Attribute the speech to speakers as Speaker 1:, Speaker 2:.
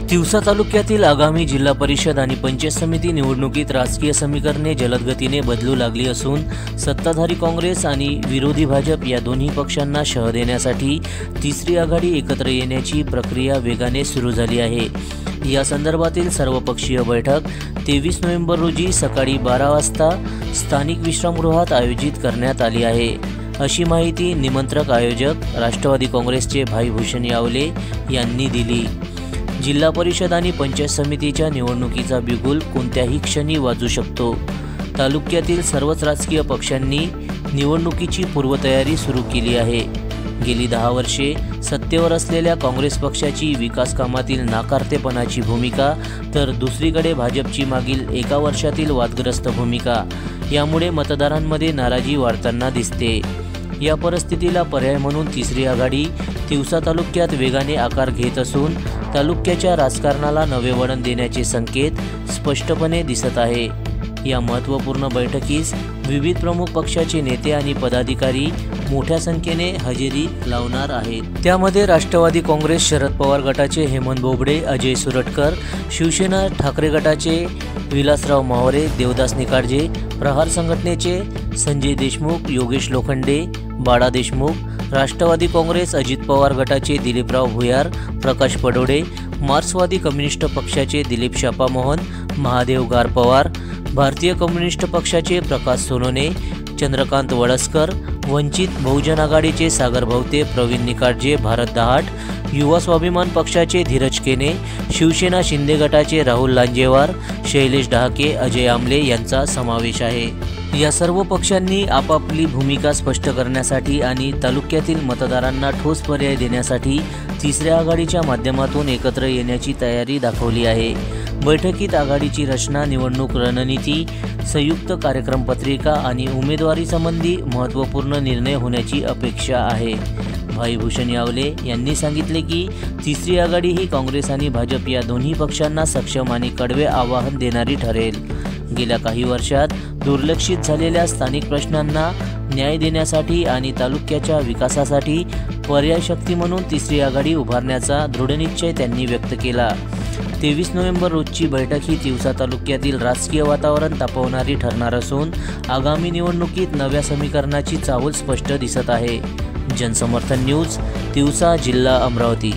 Speaker 1: तिवसा तालुक्यातील आगामी जिल्हा परिषद आणि पंचायत समिती निवडणुकीत राजकीय समीकरणे जलद गतीने बदलू लागली असून सत्ताधारी काँग्रेस आणि विरोधी भाजप या दोन्ही पक्षांना शह देण्यासाठी तिसरी आघाडी एकत्र येण्याची प्रक्रिया वेगाने सुरू झाली आहे। या संदर्भातील सर्वपक्षीय बैठक 23 नोव्हेंबर रोजी सकाळी 12 वाजता स्थानिक विश्रामगृहात आयोजित करण्यात आली आहे, अशी माहिती निमंत्रक आयोजक राष्ट्रवादी काँग्रेसचे भाईभूषण यावले यांनी दिली। जिल्हा परिषद आणि पंचायत समितीच्या निवडणुकीचा बिगुल कोणत्याही क्षणी वाजू शकतो। तालुक्यातील सर्वच राजकीय पक्षांनी निवडणुकीची पूर्वतयारी सुरू केली आहे। गेली 10 वर्षे सत्तेवर असलेल्या काँग्रेस पक्षाची विकास कामातील नाकारतेपणाची भूमिका, तर दुसरीकडे भाजपची मागील एका वर्षातील वादग्रस्त भूमिका यामुळे मतदारांमध्ये नाराजी वाढताना दिसते। या परिस्थितीला पर्याय म्हणून तिसरी आघाडी तिवसा तालुक्यात वेगाने आकार घेत असून तालुक्याच्या राजकारणाला नवे वळण देण्याचे संकेत स्पष्टपणे दिसत आहे। या महत्त्वपूर्ण बैठकीस विविध प्रमुख पक्षाचे नेते आणि पदाधिकारी मोठ्या संख्येने हजेरी लावणार आहेत। त्यामध्ये राष्ट्रवादी काँग्रेस शरद पवार गटाचे हेमंत बोबडे, अजय सुरटकर, शिवसेना ठाकरे गटाचे विलासराव मावरे, देवदास निकाळजे, प्रहार संघटनेचे संजय देशमुख, योगेश लोखंडे, बाळा देशमुख, राष्ट्रवादी काँग्रेस अजित पवार गटाचे दिलीपराव भुयार, प्रकाश पडोडे, मार्क्सवादी कम्युनिस्ट पक्षाचे दिलीप शापामोहन, महादेव गारपवार, भारतीय कम्युनिस्ट पक्षाचे प्रकाश सोनोने, चंद्रकांत वळसकर, वंचित बहुजन आघाडीचे सागर भवते, प्रवीण निकाळजे, भारत दहाट, युवा स्वाभिमान पक्षाचे धीरज केने, शिवसेना शिंदे गटाचे राहुल लांजेवार, शैलेश डहाके, अजय आमले यांचा समावेश आहे। या सर्व पक्षांनी आपापली भूमिका स्पष्ट करण्यासाठी आणि तालुक्यातील मतदारांना ठोस पर्याय देण्यासाठी तिसऱ्या आघाडीच्या माध्यमातून एकत्र येण्याची तयारी दाखवली आहे। बैठकीत आघाडीची रचना, निवडणूक रणनीती, संयुक्त कार्यक्रम पत्रिका आणि उमेदवारी संबंधी महत्त्वपूर्ण निर्णय होण्याची अपेक्षा आहे। भाईभूषण यावले यांनी सांगितले की तिसरी आघाडी ही काँग्रेस आणि भाजप या दोन्ही पक्षांना सक्षम आणि कडवे आव्हान देणारी ठरेल। गेल्या काही वर्षात दुर्लक्षित झालेल्या स्थानिक प्रश्नांना न्याय देण्यासाठी आणि तालुक्याच्या विकासासाठी पर्याय शक्ती म्हणून तिसरी आघाडी उभारण्याचा दृढनिश्चय त्यांनी व्यक्त केला। 23 नोव्हेंबर रोजची बैठक ही तिवसा तालुक्यातील राजकीय वातावरण तापवणारी ठरणार असून आगामी निवडणुकीत नव्या समीकरणाची चाहुल स्पष्ट दिसत आहे। जनसमर्थन न्यूज, तिवसा, जिल्हा अमरावती।